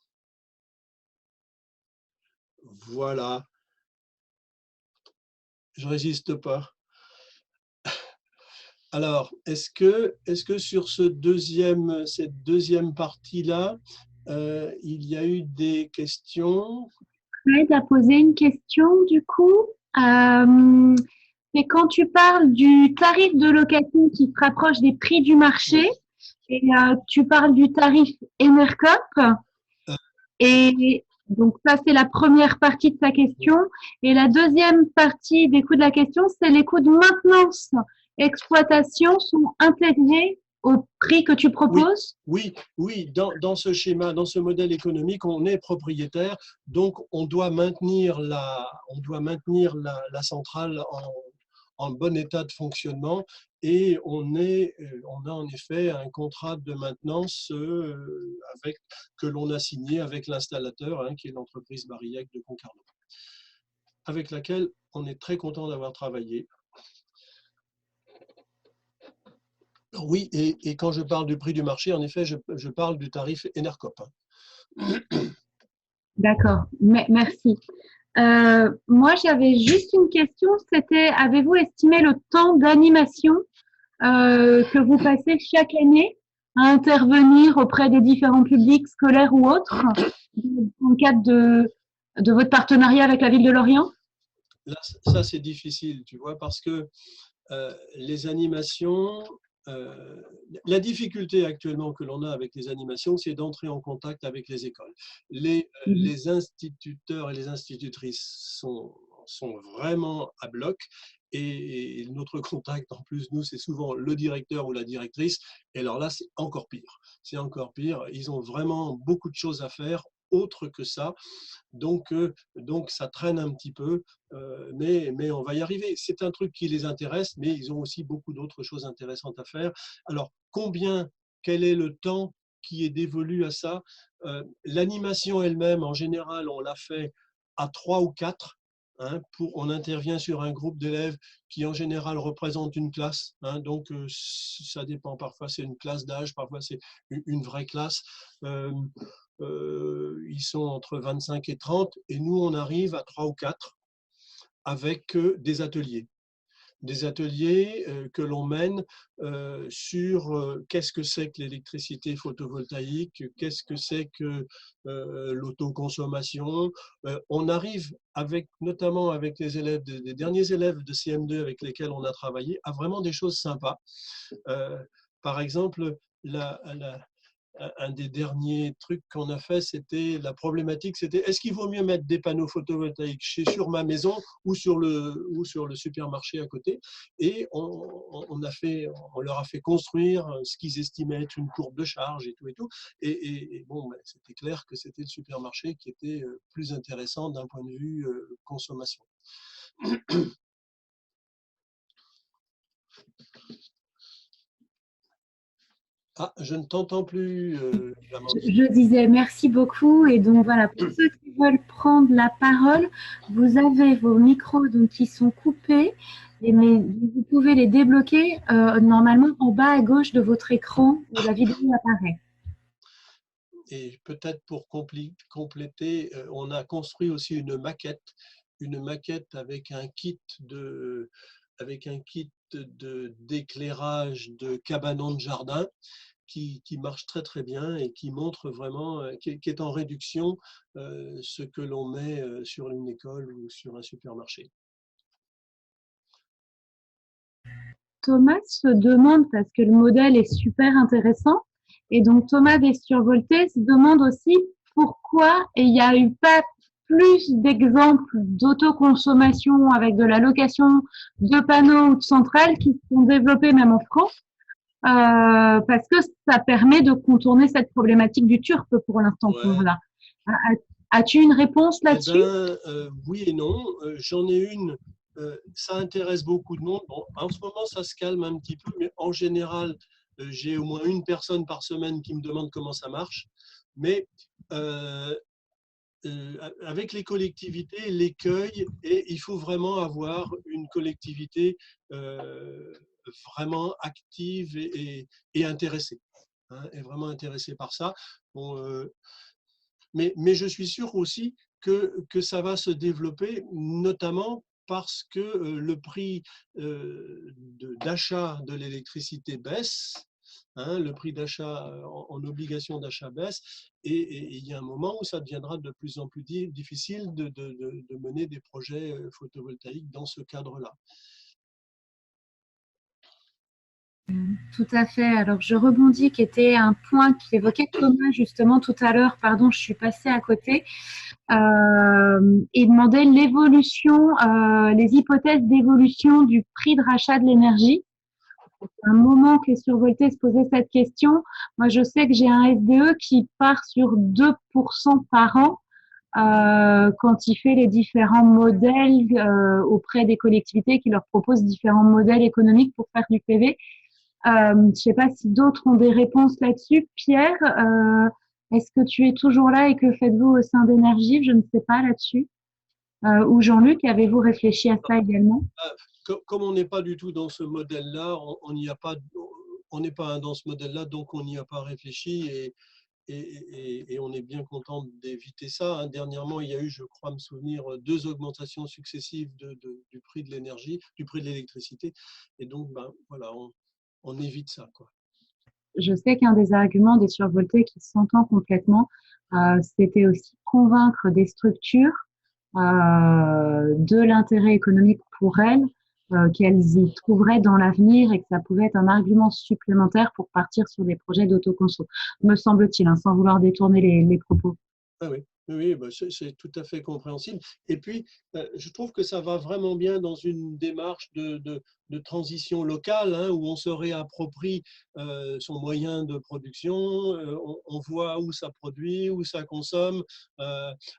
B: Voilà, je résiste pas. Alors, est-ce que sur cette deuxième partie-là, il y a eu des questions?
A: Fred a posé une question du coup. C'est quand tu parles du tarif de location qui se rapproche des prix du marché et tu parles du tarif Enercop. Et donc ça, c'est la première partie de sa question. Et la deuxième partie des coûts de la question, c'est les coûts de maintenance exploitation sont intégrés au prix que tu proposes?
B: Oui. Dans ce schéma, dans ce modèle économique, on est propriétaire, donc on doit maintenir la centrale en bon état de fonctionnement et on a en effet un contrat de maintenance que l'on a signé avec l'installateur, hein, qui est l'entreprise Barillac de Concarneau, avec laquelle on est très content d'avoir travaillé. Oui, et quand je parle du prix du marché, en effet, je parle du tarif Enercop.
A: D'accord, merci. Moi, j'avais juste une question, c'était avez-vous estimé le temps d'animation que vous passez chaque année à intervenir auprès des différents publics scolaires ou autres dans le cadre de votre partenariat avec la ville de Lorient?
B: Là, ça, c'est difficile, tu vois, parce que les animations, la difficulté actuellement que l'on a avec les animations, c'est d'entrer en contact avec les écoles. Les instituteurs et les institutrices sont vraiment à bloc et notre contact, en plus, nous, c'est souvent le directeur ou la directrice. Et alors là, c'est encore pire. C'est encore pire. Ils ont vraiment beaucoup de choses à faire autre que ça. Donc ça traîne un petit peu, mais on va y arriver. C'est un truc qui les intéresse, mais ils ont aussi beaucoup d'autres choses intéressantes à faire. Alors, quel est le temps qui est dévolu à ça? L'animation elle-même, en général, on l'a fait à 3 ou 4. Hein, on intervient sur un groupe d'élèves qui, en général, représente une classe. Hein, donc, ça dépend. Parfois, c'est une classe d'âge, parfois, c'est une vraie classe. Ils sont entre 25 et 30, et nous, on arrive à 3 ou 4 avec des ateliers. Des ateliers que l'on mène sur qu'est-ce que c'est que l'électricité photovoltaïque, qu'est-ce que c'est que l'autoconsommation. On arrive, notamment avec les élèves, des derniers élèves de CM2 avec lesquels on a travaillé, à vraiment des choses sympas. Par exemple, un des derniers trucs qu'on a fait, c'était la problématique, c'était est-ce qu'il vaut mieux mettre des panneaux photovoltaïques sur ma maison ou sur le supermarché à côté? Et on leur a fait construire ce qu'ils estimaient être une courbe de charge et tout et tout. Et bon, c'était clair que c'était le supermarché qui était plus intéressant d'un point de vue consommation. Ah, je ne t'entends plus, Amandine.
A: Je disais merci beaucoup. Et donc voilà, pour ceux qui veulent prendre la parole, vous avez vos micros donc, qui sont coupés, mais vous pouvez les débloquer normalement en bas à gauche de votre écran où la vidéo apparaît.
B: Et peut-être pour compléter, on a construit aussi une maquette avec un kit d'éclairage de cabanon de jardin qui marche très très bien et qui montre vraiment, qui est en réduction ce que l'on met sur une école ou sur un supermarché.
A: Thomas se demande, parce que le modèle est super intéressant, et donc Thomas des Survoltés se demande aussi pourquoi il n'y a eu pas plus d'exemples d'autoconsommation avec de la location de panneaux ou de centrales qui sont développés même en France, parce que ça permet de contourner cette problématique du turp pour l'instant qu'on a. As-tu une réponse là-dessus?
B: Oui et non. J'en ai une. Ça intéresse beaucoup de monde. Bon, en ce moment, ça se calme un petit peu, mais en général, j'ai au moins une personne par semaine qui me demande comment ça marche. Mais avec les collectivités, l'écueil, et il faut vraiment avoir une collectivité vraiment active et intéressée. Hein, et vraiment intéressée par ça. Bon, mais je suis sûr aussi que ça va se développer, notamment parce que le prix d'achat de l'électricité baisse. Hein, le prix d'achat en obligation d'achat baisse, et il y a un moment où ça deviendra de plus en plus difficile de mener des projets photovoltaïques dans ce cadre-là.
A: Tout à fait. Alors, je rebondis, qui était un point qui évoquait Thomas justement tout à l'heure. Pardon, je suis passée à côté. Il demandait l'évolution, les hypothèses d'évolution du prix de rachat de l'énergie. C'est un moment que Survolté se posait cette question. Moi, je sais que j'ai un SDE qui part sur 2% par an quand il fait les différents modèles auprès des collectivités qui leur proposent différents modèles économiques pour faire du PV. Je ne sais pas si d'autres ont des réponses là-dessus. Pierre, est-ce que tu es toujours là et que faites-vous au sein d'Énergie? Je ne sais pas là-dessus. Ou Jean-Luc, avez-vous réfléchi à ça également?
B: Comme on n'est pas du tout dans ce modèle-là, on n'y a pas, on n'est pas dans ce modèle-là, donc on n'y a pas réfléchi, et on est bien content d'éviter ça. Hein. Dernièrement, il y a eu, je crois me souvenir, 2 augmentations successives du prix de l'énergie, du prix de l'électricité, et donc voilà, on évite ça, quoi.
A: Je sais qu'un des arguments des survoltés qui s'entend complètement, c'était aussi convaincre des structures de l'intérêt économique pour elles, qu'elles y trouveraient dans l'avenir, et que ça pouvait être un argument supplémentaire pour partir sur des projets d'autoconso, me semble-t-il, hein, sans vouloir détourner les propos.
B: Ah oui. Oui, c'est tout à fait compréhensible. Et puis, je trouve que ça va vraiment bien dans une démarche de transition locale, hein, où on se réapproprie son moyen de production, on voit où ça produit, où ça consomme,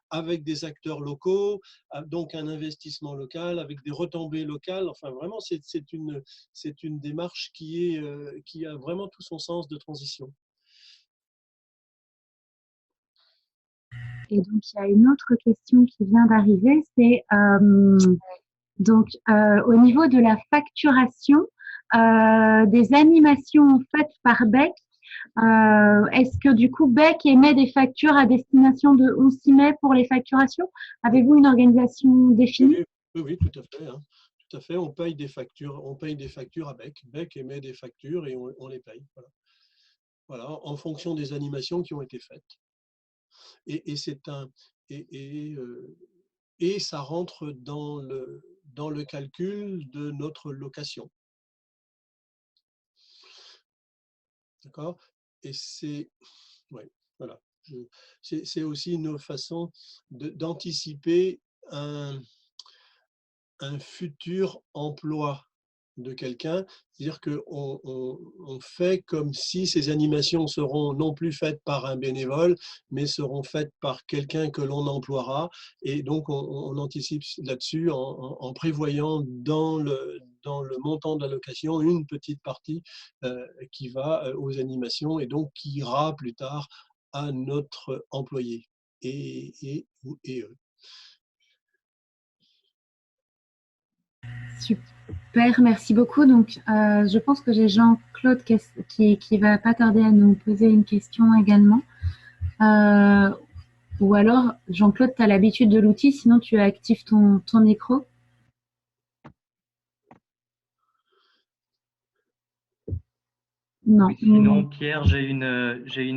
B: avec des acteurs locaux, donc un investissement local, avec des retombées locales. Enfin, vraiment, c'est une démarche qui a vraiment tout son sens de transition.
A: Et donc, il y a une autre question qui vient d'arriver, c'est au niveau de la facturation des animations faites par BEC, est-ce que du coup BEC émet des factures à destination de OnSIMet pour les facturations? Avez-vous une organisation définie?
B: Oui, tout à fait. Hein. Tout à fait. On paye des factures à BEC. BEC émet des factures et on les paye. Voilà, en fonction des animations qui ont été faites. Et ça rentre dans le calcul de notre location. D'accord? Et voilà. C'est aussi une façon d'anticiper un futur emploi de quelqu'un, c'est-à-dire qu'on fait comme si ces animations seront non plus faites par un bénévole, mais seront faites par quelqu'un que l'on emploiera, et donc on anticipe là-dessus en prévoyant dans le montant de la location une petite partie qui va aux animations, et donc qui ira plus tard à notre employé et eux.
A: Super, merci beaucoup. Donc, je pense que j'ai Jean-Claude qui va pas tarder à nous poser une question également. Ou alors, Jean-Claude, tu as l'habitude de l'outil, sinon tu actives ton micro. Non.
D: Oui, sinon, Pierre, j'ai une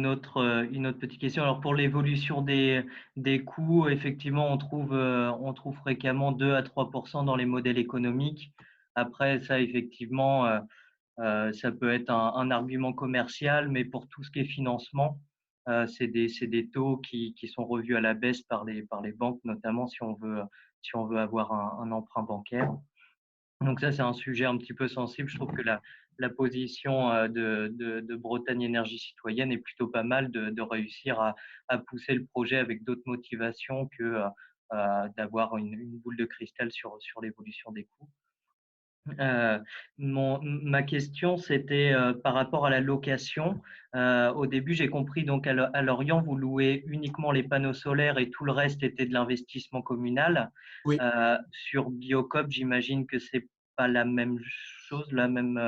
D: autre petite question. Alors, pour l'évolution des coûts, effectivement, on trouve fréquemment 2 à 3% dans les modèles économiques. Après, ça, effectivement, ça peut être un argument commercial, mais pour tout ce qui est financement, c'est des taux qui sont revus à la baisse par les banques, notamment si on veut avoir un emprunt bancaire. Donc ça, c'est un sujet un petit peu sensible. Je trouve que la position de Bretagne Énergie Citoyenne est plutôt pas mal, de réussir à pousser le projet avec d'autres motivations que d'avoir une boule de cristal sur l'évolution des coûts. Ma question, c'était par rapport à la location. Au début, j'ai compris, donc à Lorient, vous louez uniquement les panneaux solaires et tout le reste était de l'investissement communal.
B: Oui.
D: Sur Biocop, j'imagine que c'est pas la même chose, la même,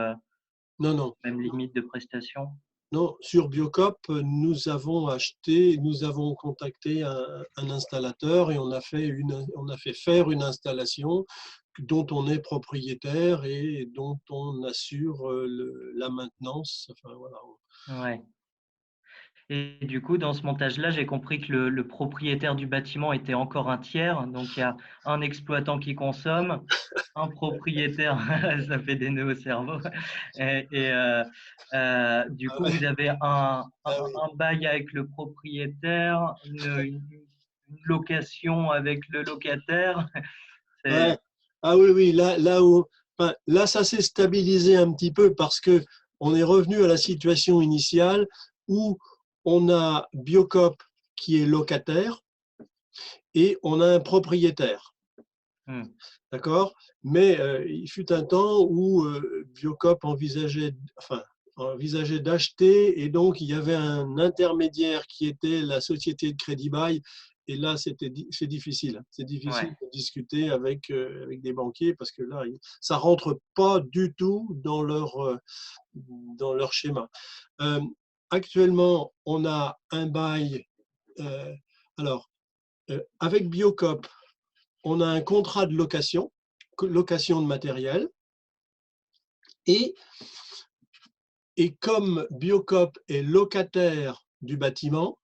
B: Non.
D: même limite de prestation.
B: Non, sur Biocop, nous avons contacté un installateur, et on a fait faire une installation dont on est propriétaire et dont on assure la maintenance. Enfin, voilà.
D: Ouais. Et du coup, dans ce montage-là, j'ai compris que le propriétaire du bâtiment était encore un tiers. Donc, il y a un exploitant qui consomme, un propriétaire, ça fait des nœuds au cerveau. Du
B: Ah
D: coup,
B: ouais,
D: vous avez
B: ah oui.
D: un bail avec le propriétaire, une location avec le locataire.
B: Ouais.
D: C'est,
B: Ah oui, oui, enfin, là, ça s'est stabilisé un petit peu parce que on est revenu à la situation initiale où on a Biocop qui est locataire et on a un propriétaire.
D: Hmm.
B: D'accord? Mais il fut un temps où Biocop envisageait d'acheter et donc il y avait un intermédiaire qui était la société de crédit bail. Et là, c'est difficile. C'est difficile
D: Ouais.
B: de discuter avec des banquiers parce que là, ça rentre pas du tout dans leur schéma. Euh, Actuellement, on a un bail. euh, alors, avec Biocop, on a un contrat de location de matériel, et, et comme Biocop est locataire du bâtiment,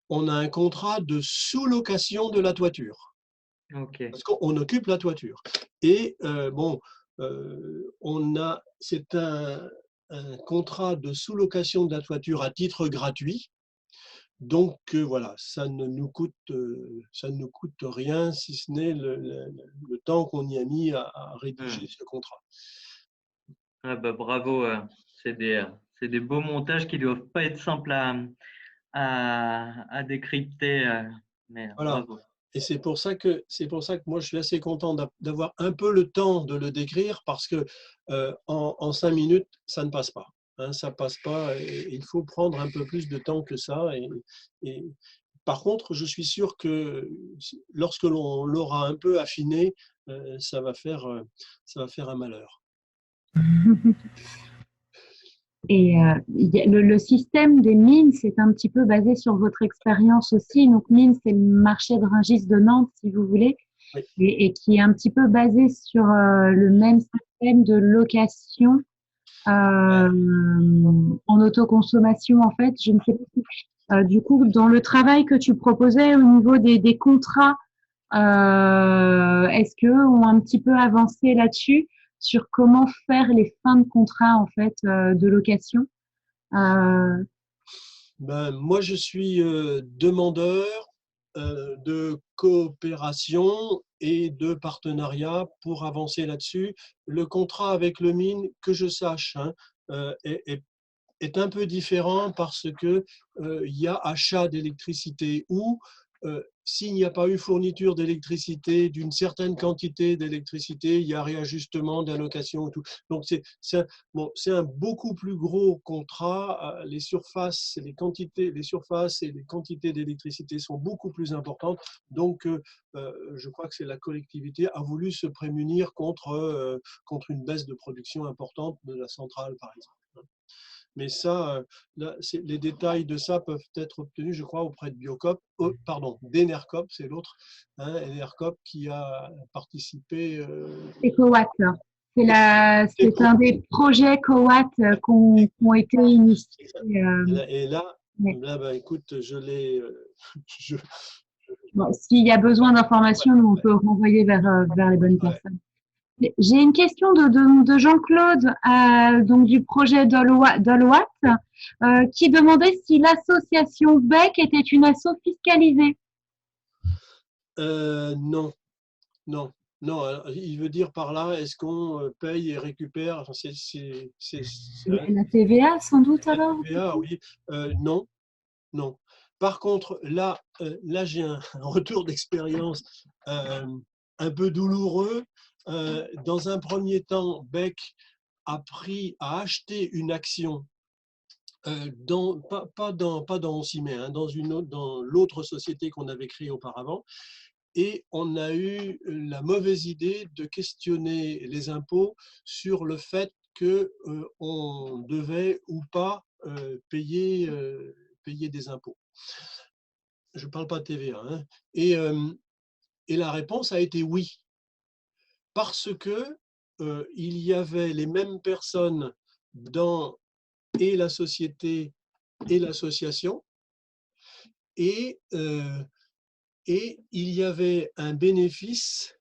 B: on a un contrat de sous-location de la toiture,
D: OK.
B: parce qu'on occupe la toiture. Et c'est un contrat de sous-location de la toiture à titre gratuit. Donc voilà, ça ne nous coûte rien si ce n'est le temps qu'on y a mis à rédiger
D: Hmm.
B: ce contrat.
D: Ah bah bravo, c'est des beaux montages qui doivent pas être simples à décrypter, mais
B: Voilà.
D: bravo.
B: Et c'est pour ça que moi je suis assez content d'avoir un peu le temps de le décrire parce que en 5 minutes ça ne passe pas. Hein, ça passe pas. Et il faut prendre un peu plus de temps que ça. Et par contre, je suis sûr que lorsque l'on l'aura un peu affiné, ça va faire un malheur.
A: Et le système des mines, c'est un petit peu basé sur votre expérience aussi. Donc, mine, c'est le marché de Rungis de Nantes, si vous voulez,
B: Oui.
A: et qui est un petit peu basé sur le même système de location en autoconsommation, en fait. Je ne sais pas si, du coup, dans le travail que tu proposais au niveau des contrats, est-ce qu'eux ont un petit peu avancé là-dessus sur comment faire les fins de contrat, en fait, de location? Euh,
B: Ben, moi, je suis demandeur de coopération et de partenariat pour avancer là-dessus. Le contrat avec le mine, que je sache, hein, est un peu différent parce que il y a achat d'électricité ou s'il n'y a pas eu fourniture d'électricité, d'une certaine quantité d'électricité, il y a réajustement d'allocation et tout. Donc c'est un beaucoup plus gros contrat. Les surfaces, les surfaces et les quantités d'électricité sont beaucoup plus importantes. Donc je crois que c'est la collectivité a voulu se prémunir contre une baisse de production importante de la centrale, par exemple. Mais ça, là, les détails de ça peuvent être obtenus, je crois, auprès de Biocop, d'Enercop, c'est l'autre, hein, Enercop qui a participé.
A: EcoWatt. C'est un des projets EcoWatt qui ont été initiés.
B: Et là,
A: Mais,
B: bah, écoute, je l'ai. Je-
A: bon, s'il y a besoin d'informations, nous, on peut renvoyer vers les bonnes
B: ouais.
A: personnes. J'ai une question de Jean-Claude, donc du projet Dolwatt, qui demandait si l'association BEC était une asso fiscalisée.
B: Non, non, non. Alors, il veut dire par là, est-ce qu'on paye et récupère? Enfin, hein,
A: La TVA, sans doute
B: la
A: alors?
B: TVA, oui. Non, non. Par contre, là j'ai un retour d'expérience un peu douloureux. Dans un premier temps, Beck a acheté une action pas dans Oncimé, hein, dans l'autre société qu'on avait créée auparavant. Et on a eu la mauvaise idée de questionner les impôts sur le fait qu'on devait ou pas payer des impôts. Je ne parle pas de TVA. Hein. Et la réponse a été oui. parce que il y avait les mêmes personnes dans et la société et l'association, et, et il y avait un bénéfice,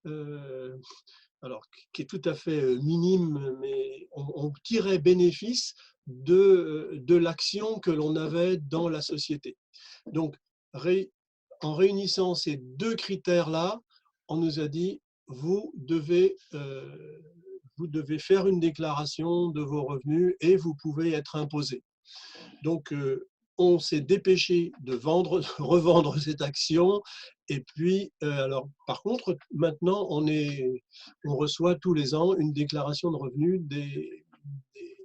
B: alors qui est tout à fait minime, mais on tirait bénéfice de l'action que l'on avait dans la société. Donc, en réunissant ces deux critères-là, on nous a dit, vous devez faire une déclaration de vos revenus et vous pouvez être imposé. Donc, on s'est dépêché de revendre cette action. Et puis, alors, par contre, maintenant, on reçoit tous les ans une déclaration de revenus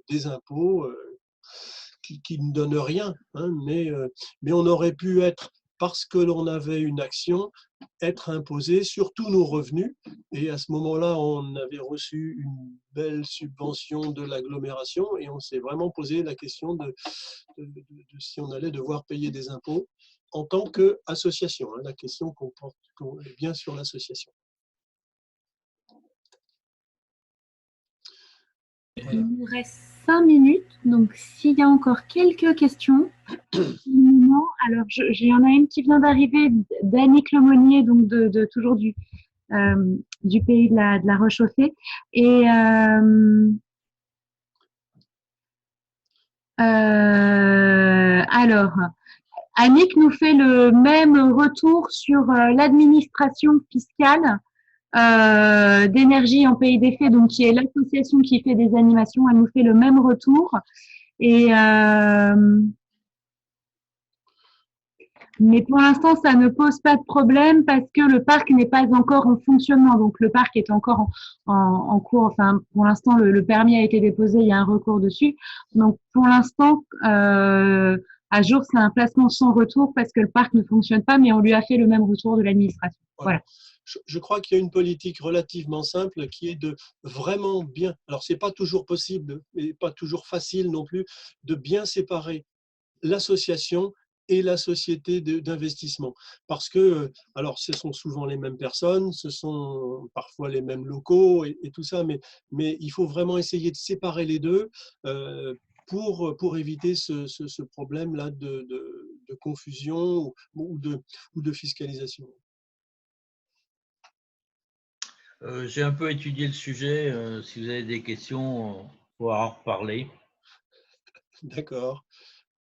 B: des impôts qui ne donnent rien, hein, mais on aurait pu être, parce que l'on avait une action, être imposé sur tous nos revenus. Et à ce moment-là, on avait reçu une belle subvention de l'agglomération et on s'est vraiment posé la question de si on allait devoir payer des impôts en tant qu'association. Hein, la question comporte bien sur l'association.
A: Il nous reste 5 minutes, donc s'il y a encore quelques questions, alors il y en a une qui vient d'arriver d'Annick Lemonnier, donc toujours du pays de la Rechauffée. Et alors, Annick nous fait le même retour sur l'administration fiscale d'énergie en Pays des Fées, donc qui est l'association qui fait des animations. Elle nous fait le même retour. Et mais pour l'instant, ça ne pose pas de problème parce que le parc n'est pas encore en fonctionnement. Donc, le parc est encore en cours. Enfin, pour l'instant, le permis a été déposé. Il y a un recours dessus. Donc, pour l'instant, à jour, c'est un placement sans retour parce que le parc ne fonctionne pas, mais on lui a fait le même retour de l'administration. Voilà.
B: Je crois qu'il y a une politique relativement simple qui est de vraiment bien, alors c'est pas toujours possible et pas toujours facile non plus, de bien séparer l'association et la société d'investissement. Parce que, alors ce sont souvent les mêmes personnes, ce sont parfois les mêmes locaux et tout ça, mais il faut vraiment essayer de séparer les deux pour éviter ce problème-là de confusion ou de fiscalisation.
E: J'ai un peu étudié le sujet. Si vous avez des questions, on pourra en reparler.
B: D'accord,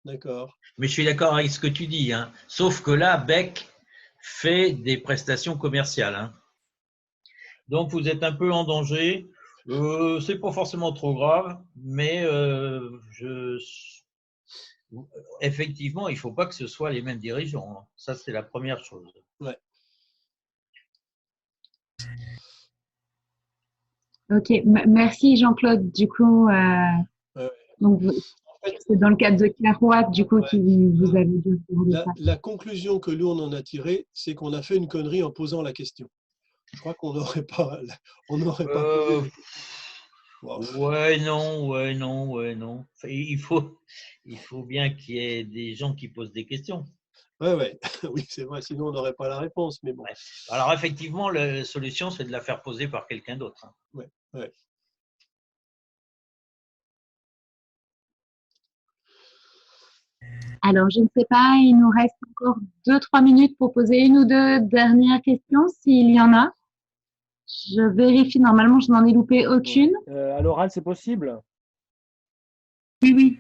B: d'accord.
E: Mais je suis d'accord avec ce que tu dis, hein. Sauf que là, Beck fait des prestations commerciales, hein. Donc, vous êtes un peu en danger. C'est pas forcément trop grave, mais effectivement, il ne faut pas que ce soit les mêmes dirigeants, hein. Ça, c'est la première chose.
B: Ouais.
A: Ok, merci Jean-Claude. Du coup, donc c'est dans le cadre de Claroite, du coup, qui vous avez dit.
B: La conclusion que nous on en a tirée, c'est qu'on a fait une connerie en posant la question. Je crois qu'on n'aurait pas posé.
E: Ouais, non. Enfin, il faut bien qu'il y ait des gens qui posent des questions.
B: Ouais. Oui, c'est vrai, sinon on n'aurait pas la réponse. Mais bon.
E: Ouais. Alors, effectivement, la solution, c'est de la faire poser par quelqu'un d'autre, hein.
B: Ouais.
A: Alors, je ne sais pas, il nous reste encore 2-3 minutes pour poser une ou deux dernières questions, s'il y en a. Je vérifie, normalement, je n'en ai loupé aucune.
C: À l'oral, c'est possible?
A: Oui.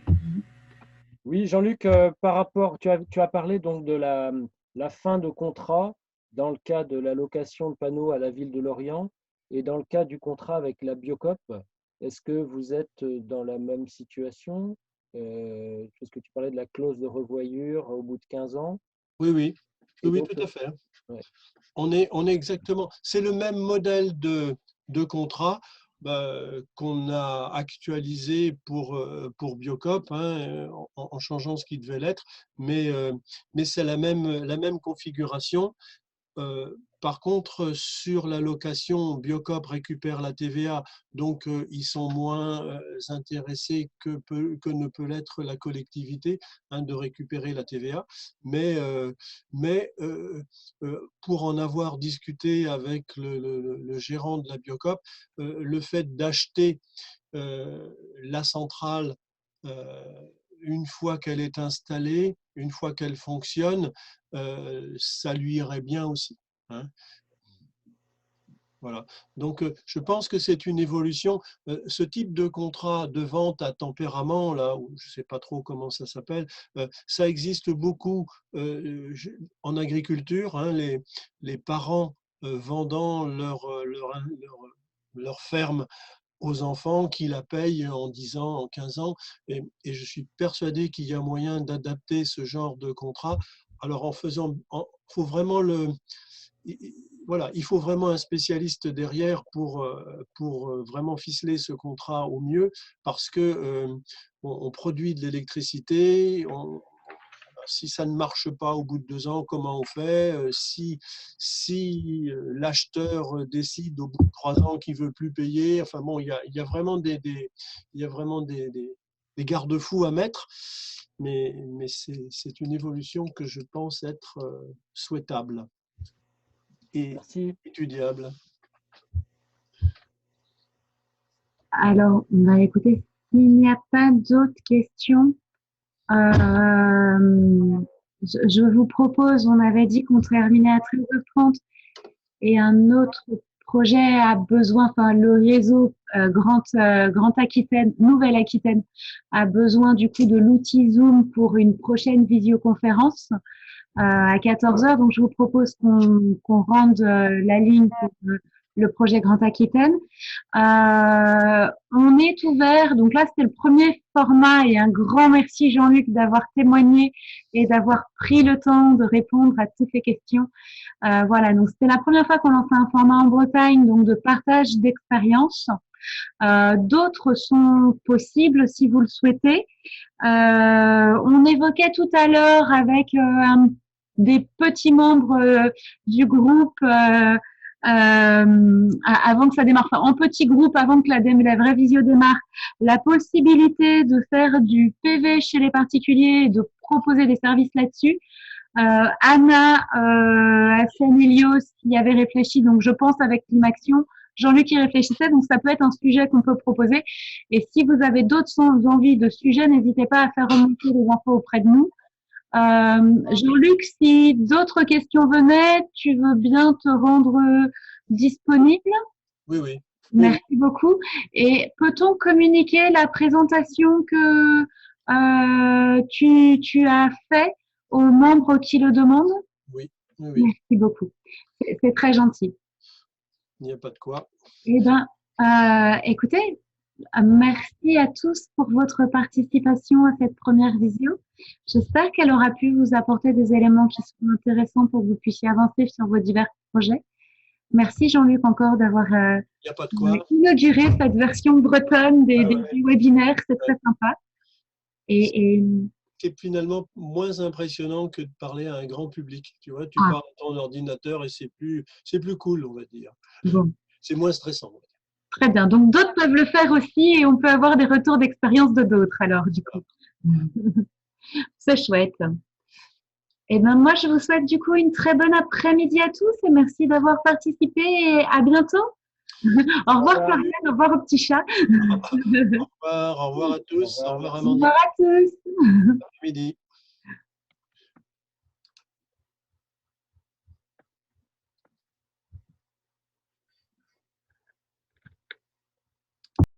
C: Oui, Jean-Luc, par rapport, tu as parlé donc de la fin de contrat dans le cas de la location de panneaux à la ville de Lorient et dans le cas du contrat avec la Biocoop. Est-ce que vous êtes dans la même situation? Parce que tu parlais de la clause de revoyure au bout de 15 ans.
B: Oui,
C: donc,
B: tout à fait.
C: Ouais.
B: On est exactement. C'est le même modèle de contrat qu'on a actualisé pour Biocoop, hein, en changeant ce qui devait l'être, mais c'est la même configuration. Par contre, sur la location, Biocop récupère la TVA, donc ils sont moins intéressés que ne peut l'être la collectivité de récupérer la TVA. Mais pour en avoir discuté avec le gérant de la Biocop, le fait d'acheter la centrale une fois qu'elle est installée, une fois qu'elle fonctionne, ça lui irait bien aussi. Hein. Voilà. Donc, je pense que c'est une évolution. Ce type de contrat de vente à tempérament, là, où je ne sais pas trop comment ça s'appelle, ça existe beaucoup en agriculture. Hein, les parents vendant leur ferme aux enfants qui la payent en 10 ans, en 15 ans. Et je suis persuadé qu'il y a moyen d'adapter ce genre de contrat. Alors, faut vraiment voilà, il faut vraiment un spécialiste derrière pour vraiment ficeler ce contrat au mieux, parce que on produit de l'électricité. Si ça ne marche pas au bout de 2 ans, comment on fait? Si l'acheteur décide au bout de 3 ans qu'il ne veut plus payer, enfin bon, il y a vraiment des garde-fous à mettre, mais c'est une évolution que je pense être souhaitable et
C: Merci.
B: étudiable.
A: Alors, on va écouter. S'il n'y a pas d'autres questions, je vous propose, on avait dit qu'on terminait à 13h30 et un autre projet a besoin, enfin le réseau Grand Aquitaine, Nouvelle-Aquitaine a besoin du coup de l'outil Zoom pour une prochaine visioconférence à 14h. Donc je vous propose qu'on rende la ligne pour le projet Grand Aquitaine. On est ouvert, donc là c'était le premier format et un grand merci Jean-Luc d'avoir témoigné et d'avoir pris le temps de répondre à toutes les questions. Voilà, donc c'était la première fois qu'on lançait un format en Bretagne, donc de partage d'expériences. D'autres sont possibles si vous le souhaitez. On évoquait tout à l'heure avec des petits membres du groupe avant que ça démarre, enfin, en petit groupe avant que la vraie visio démarre, la possibilité de faire du PV chez les particuliers et de proposer des services là-dessus. Anna Assanelios y avait réfléchi, donc je pense avec Climaction. Jean-Luc y réfléchissait, donc ça peut être un sujet qu'on peut proposer. Et si vous avez d'autres envies de sujets, n'hésitez pas à faire remonter les infos auprès de nous. Jean-Luc, si d'autres questions venaient, tu veux bien te rendre disponible?
B: Oui, oui.
A: Merci beaucoup. Et peut-on communiquer la présentation que tu as fait aux membres qui le demandent?
B: Oui, oui, oui.
A: Merci beaucoup. C'est très gentil.
B: Il n'y a pas de quoi.
A: Eh bien, écoutez, merci à tous pour votre participation à cette première visio. J'espère qu'elle aura pu vous apporter des éléments qui sont intéressants pour que vous puissiez avancer sur vos divers projets. Merci Jean-Luc encore d'avoir inauguré cette version bretonne des webinaires. C'est très sympa.
B: C'est finalement moins impressionnant que de parler à un grand public. Tu vois, tu parles à ton ordinateur et c'est plus cool, on va dire.
A: Bon.
B: C'est moins stressant.
A: Très bien. Donc, d'autres peuvent le faire aussi et on peut avoir des retours d'expérience de d'autres, alors, du coup. C'est chouette. Et bien, moi, je vous souhaite, du coup, une très bonne après-midi à tous et merci d'avoir participé et à bientôt. Au revoir, Florian. Au revoir au petit chat.
B: Au revoir à tous. Au revoir, Amandine.
A: Au revoir à tous.
B: Bon après-midi.